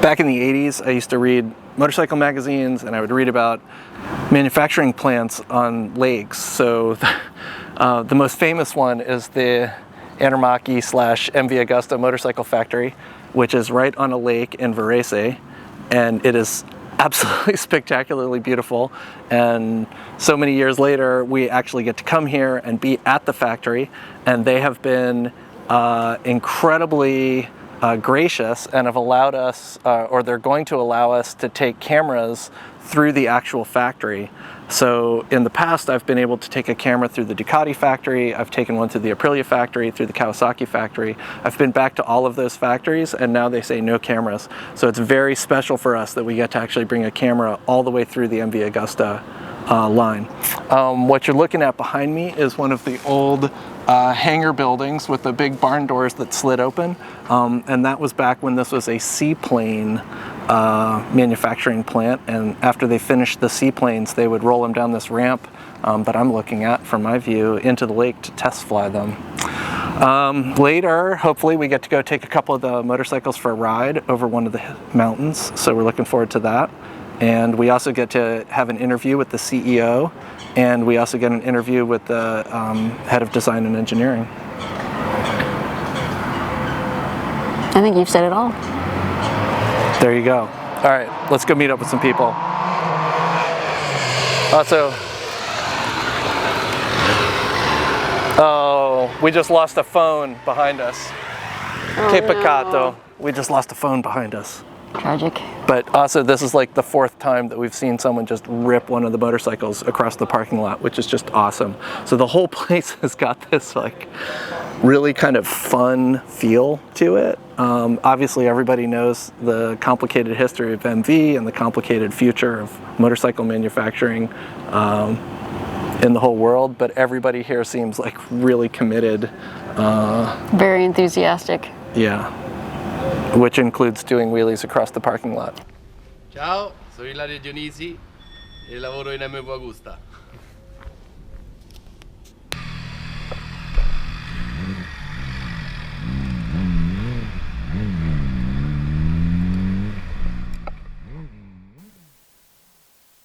Back in the 80s, I used to read motorcycle magazines, and I would read about manufacturing plants on lakes. So the most famous one is the Andermatt/MV Agusta Motorcycle Factory, which is right on a lake in Varese, and it is absolutely spectacularly beautiful. And so many years later, we actually get to come here and be at the factory, and they have been incredibly gracious and have allowed us, or they're going to allow us, to take cameras through the actual factory. So in the past, I've been able to take a camera through the Ducati factory, I've taken one through the Aprilia factory, through the Kawasaki factory. I've been back to all of those factories, and now they say no cameras. So it's very special for us that we get to actually bring a camera all the way through the MV Agusta line. What you're looking at behind me is one of the old hangar buildings with the big barn doors that slid open, and that was back when this was a seaplane manufacturing plant, and after they finished the seaplanes, they would roll them down this ramp that I'm looking at from my view into the lake to test fly them. Later, hopefully, we get to go take a couple of the motorcycles for a ride over one of the mountains, so we're looking forward to that. And we also get to have an interview with the CEO, and we also get an interview with the head of design and engineering. I think you've said it all. There you go. All right, let's go meet up with some people. Also, oh, we just lost a phone behind us. Oh, Che peccato. no. We just lost a phone behind us. Tragic. But also, this is like the 4th time that we've seen someone just rip one of the motorcycles across the parking lot, which is just awesome. So the whole place has got this like really kind of fun feel to it. Obviously, everybody knows the complicated history of MV and the complicated future of motorcycle manufacturing in the whole world, but everybody here seems like really committed. Very enthusiastic. Yeah. Which includes doing wheelies across the parking lot. Ciao, sono Ilario e lavoro in MV Agusta.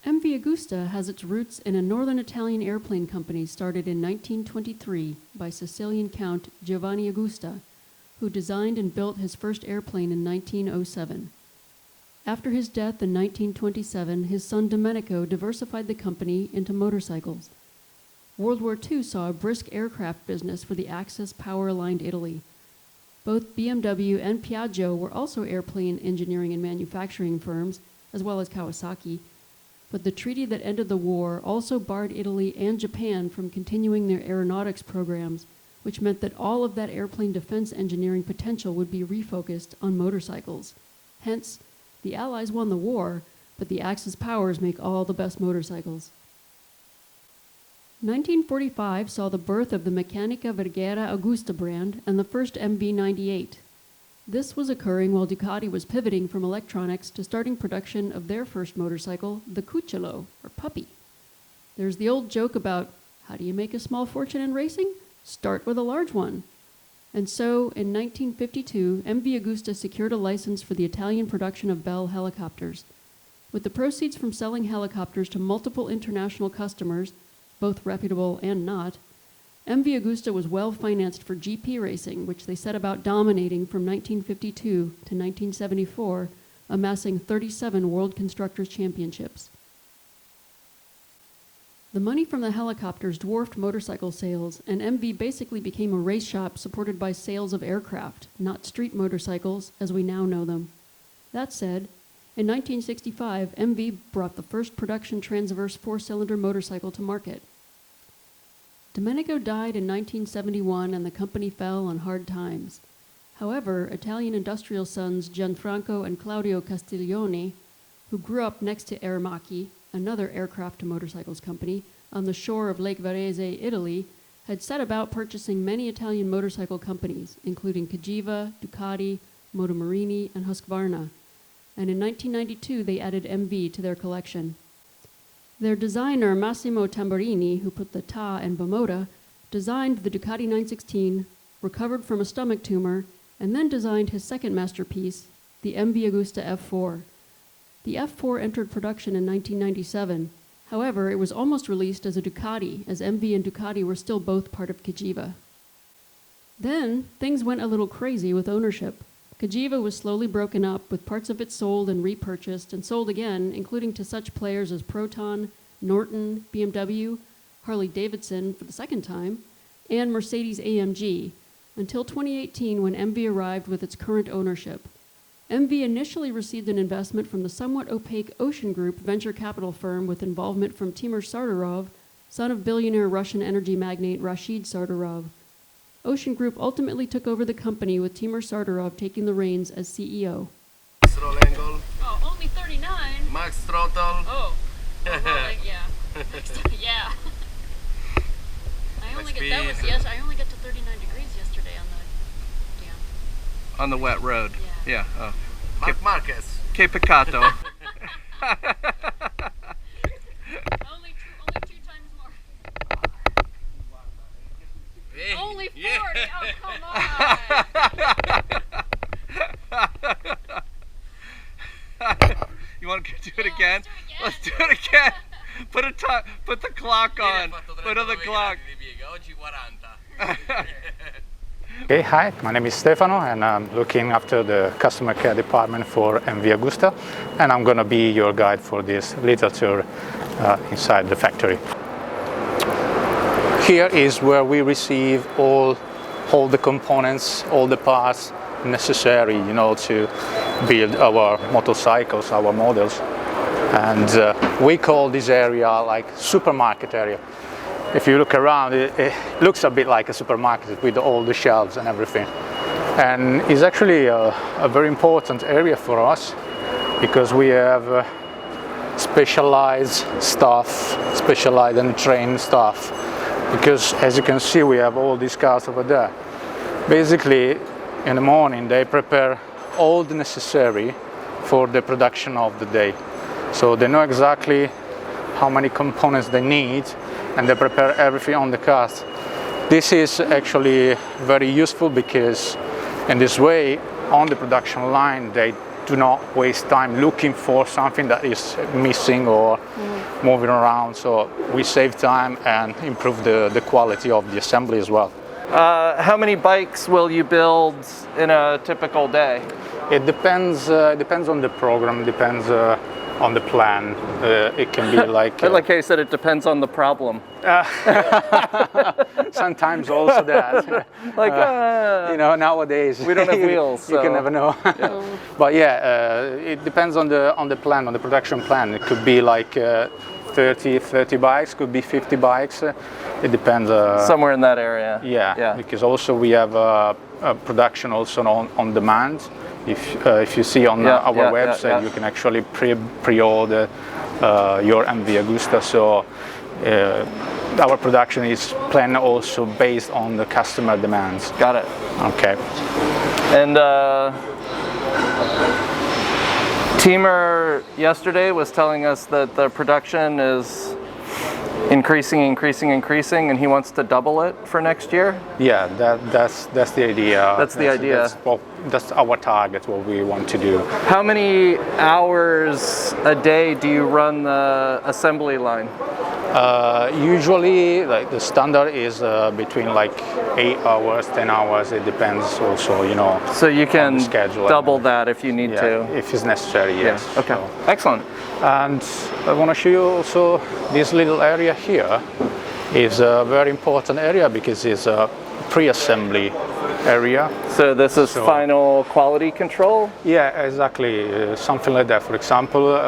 MV Agusta has its roots in a northern Italian airplane company started in 1923 by Sicilian Count Giovanni Agusta, who designed and built his first airplane in 1907. After his death in 1927, his son Domenico diversified the company into motorcycles. World War II saw a brisk aircraft business for the Axis power-aligned Italy. Both BMW and Piaggio were also airplane engineering and manufacturing firms, as well as Kawasaki, but the treaty that ended the war also barred Italy and Japan from continuing their aeronautics programs, which meant that all of that airplane defense engineering potential would be refocused on motorcycles. Hence, the Allies won the war, but the Axis powers make all the best motorcycles. 1945 saw the birth of the Meccanica Verghera Agusta brand and the first MV98. This was occurring while Ducati was pivoting from electronics to starting production of their first motorcycle, the Cucciolo, or puppy. There's the old joke about, how do you make a small fortune in racing? Start with a large one. And so, in 1952, MV Agusta secured a license for the Italian production of Bell helicopters. With the proceeds from selling helicopters to multiple international customers, both reputable and not, MV Agusta was well financed for GP racing, which they set about dominating from 1952 to 1974, amassing 37 World Constructors' Championships. The money from the helicopters dwarfed motorcycle sales, and MV basically became a race shop supported by sales of aircraft, not street motorcycles as we now know them. That said, in 1965, MV brought the first production transverse 4-cylinder motorcycle to market. Domenico died in 1971 and the company fell on hard times. However, Italian industrial sons Gianfranco and Claudio Castiglione, who grew up next to Aermacchi, another aircraft and motorcycles company, on the shore of Lake Varese, Italy, had set about purchasing many Italian motorcycle companies, including Cagiva, Ducati, Motomarini, and Husqvarna, and in 1992 they added MV to their collection. Their designer, Massimo Tamburini, who put the Ta in Bimota, designed the Ducati 916, recovered from a stomach tumor, and then designed his second masterpiece, the MV Agusta F4. The F4 entered production in 1997. However, it was almost released as a Ducati, as MV and Ducati were still both part of Cagiva. Then, things went a little crazy with ownership. Cagiva was slowly broken up, with parts of it sold and repurchased and sold again, including to such players as Proton, Norton, BMW, Harley-Davidson for the second time, and Mercedes-AMG, until 2018 when MV arrived with its current ownership. MV initially received an investment from the somewhat opaque Ocean Group venture capital firm with involvement from Timur Sardarov, son of billionaire Russian energy magnate Rashid Sardarov. Ocean Group ultimately took over the company with Timur Sardarov taking the reins as CEO. Roll angle. Oh, only 39? Max throttle. Oh, well, yeah. Yeah. I only get to 39 degrees yesterday on the, yeah. On the wet road. Yeah. Oh. Mark Marquez. Che peccato. Only two times more. Only 40? Oh, come on. You want to do it again? Let's do it again. Put the clock on. Put on the clock. Okay, hi, my name is Stefano and I'm looking after the customer care department for MV Agusta, and I'm going to be your guide for this little tour inside the factory. Here is where we receive all the components, all the parts necessary, you know, to build our motorcycles, our models. And we call this area like supermarket area. If you look around, it looks a bit like a supermarket with all the shelves and everything. And it's actually a very important area for us because we have specialized staff, specialized and trained staff. Because as you can see, we have all these cars over there. Basically, in the morning, they prepare all the necessary for the production of the day. So they know exactly how many components they need, and they prepare everything on the cars. This is actually very useful because in this way, on the production line, they do not waste time looking for something that is missing or moving around. So we save time and improve the quality of the assembly as well. How many bikes will you build in a typical day? It depends on the program, depends on the plan. It can be like... like I said, it depends on the problem. Sometimes also that. Like, you know, nowadays... We don't have wheels, You so. can never know. Yeah. But yeah, it depends on the plan, on the production plan. It could be like 30 bikes, could be 50 bikes. It depends. Somewhere in that area. Yeah, because also we have a production also on demand. If you see on our website, you can actually pre-order your MV Agusta. So our production is planned also based on the customer demands. Got it. Okay. And Timur yesterday was telling us that the production is increasing, and he wants to double it for next year. Yeah, that's the idea. That's the idea. That's our target, what we want to do. How many hours a day do you run the assembly line? Usually, like the standard is between like 8 hours, 10 hours. It depends also, you know. So you can schedule double that if you need to. If it's necessary, yes. Yeah. Okay. So. Excellent. And I want to show you also this little area here is a very important area because it's a pre-assembly area. So this is final quality control? Yeah, exactly. Something like that. For example,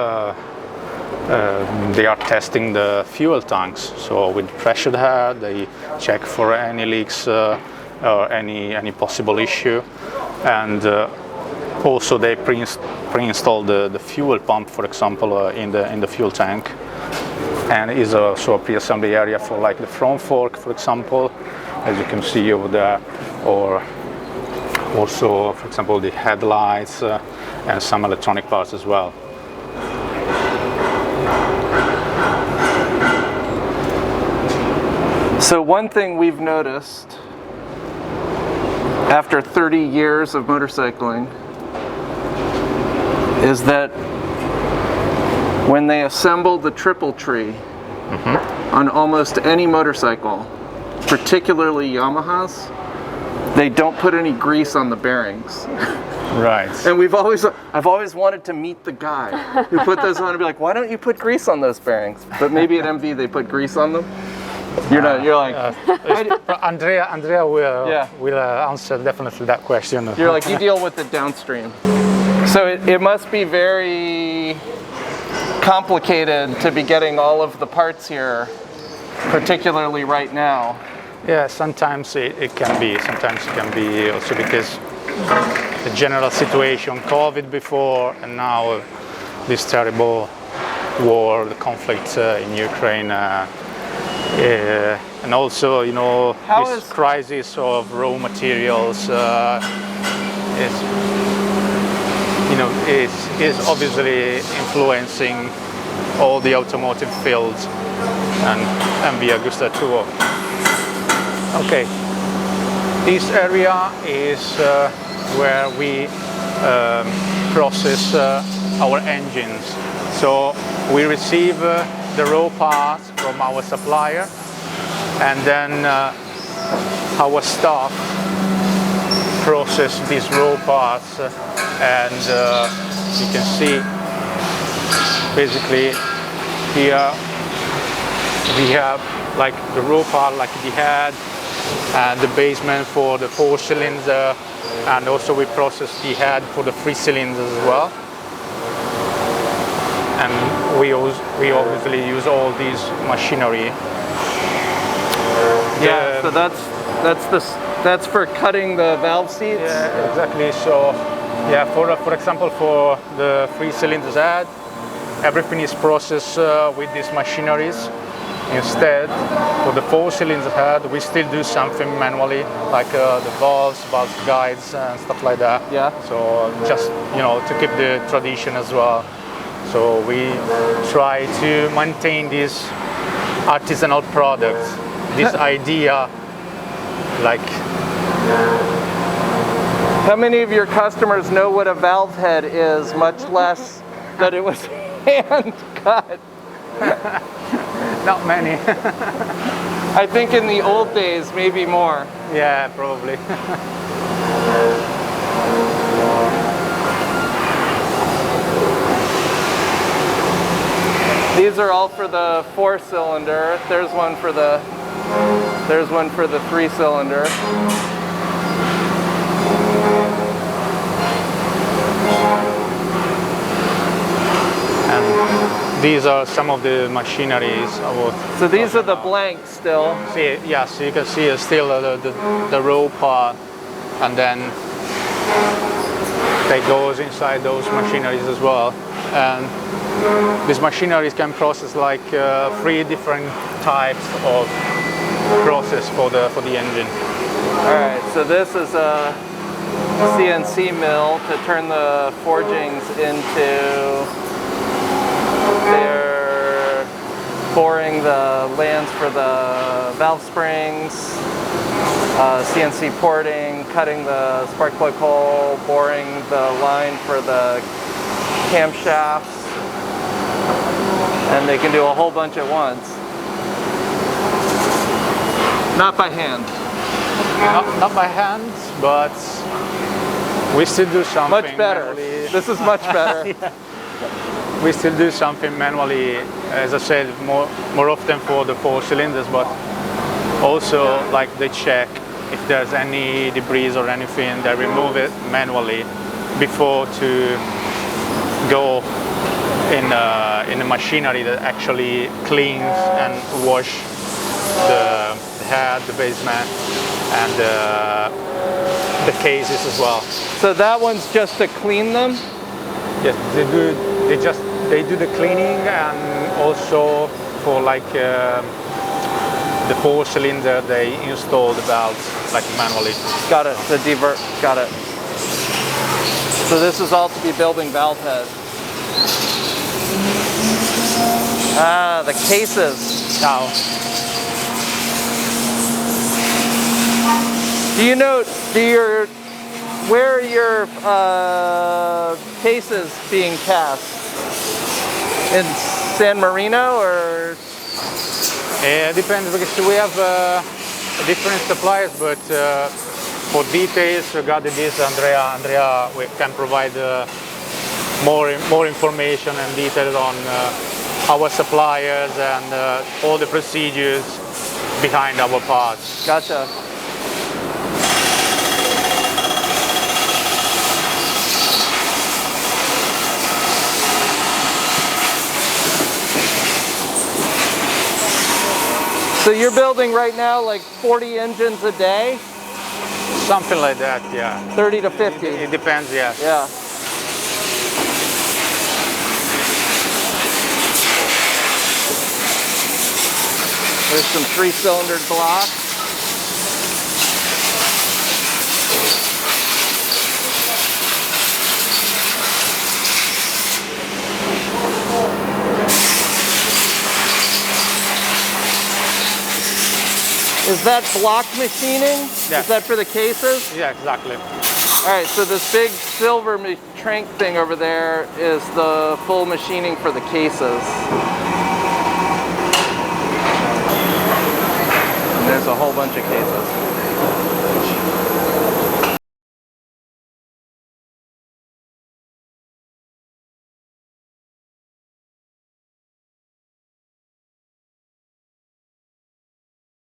they are testing the fuel tanks. So with pressured air, they check for any leaks or any possible issue. And also they pre-install the fuel pump, for example, in the fuel tank. And it is also a pre-assembly area for like the front fork, for example, as you can see over there, or also, for example, the headlights and some electronic parts as well. So one thing we've noticed after 30 years of motorcycling is that when they assemble the triple tree on almost any motorcycle, particularly Yamahas, they don't put any grease on the bearings. Right. And I've always wanted to meet the guy who put those on and be like, why don't you put grease on those bearings? But maybe at MV they put grease on them. You're like, Andrea will answer definitely that question. you're like, you deal with it downstream. So it must be very complicated to be getting all of the parts here, particularly right now. Yeah, sometimes it can be. Sometimes it can be also because the general situation, COVID before, and now this terrible war, the conflict in Ukraine, and also, you know, this crisis of raw materials is obviously influencing all the automotive fields and the Agusta Tour. Okay, this area is where we process our engines. So we receive the raw parts from our supplier, and then our staff process these raw parts, and you can see basically here we have like the raw part, like the head and the basement for the 4-cylinder, and also we process the head for the 3 cylinders as well. And we obviously use all these machinery. Yeah, so that's for cutting the valve seats? Yeah, exactly. So yeah, for example, for the 3 cylinders head, everything is processed with these machineries. Instead, for the 4 cylinder head, we still do something manually, like the valve guides and stuff like that. Yeah. So just, you know, to keep the tradition as well. So we try to maintain this artisanal product, this idea, like. How many of your customers know what a valve head is, much less that it was hand cut? Not many. I think in the old days, maybe more. Yeah, probably. These are all for the 4-cylinder. There's one for the 3-cylinder. And these are some of the machineries. So these are the blanks still. See, yeah, so you can see still the raw part, and then they goes inside those machineries as well. And these machineries can process like 3 different types of process for the engine. All right, so this is a CNC mill to turn the forgings into. They're boring the lands for the valve springs, CNC porting, cutting the spark plug hole, boring the line for the camshafts, and they can do a whole bunch at once. Not by hand. Not by hand, but we still do something much better. Manually. This is much better. Yeah. We still do something manually, as I said, more often for the 4 cylinders, but also like they check if there's any debris or anything, they remove it manually before to go in a machinery that actually cleans and wash the head, the basement, and the cases as well. So that one's just to clean them? Yes, they do the cleaning, and also for like the 4 cylinder they install the valves like manually. Got it, the divert, got it. So this is all to be building valve heads. Ah, the cases. Now, Do you know, where are your cases being cast? In San Marino or? It depends because we have different suppliers, but for details regarding this, Andrea we can provide more information and details on our suppliers and all the procedures behind our parts. Gotcha. So you're building right now like 40 engines a day? Something like that, yeah. 30 to 50? It depends, yeah. Yeah. There's some 3-cylindered blocks. Is that block machining? Yeah. Is that for the cases? Yeah, exactly. All right, so this big silver trank thing over there is the full machining for the cases. And there's a whole bunch of cases.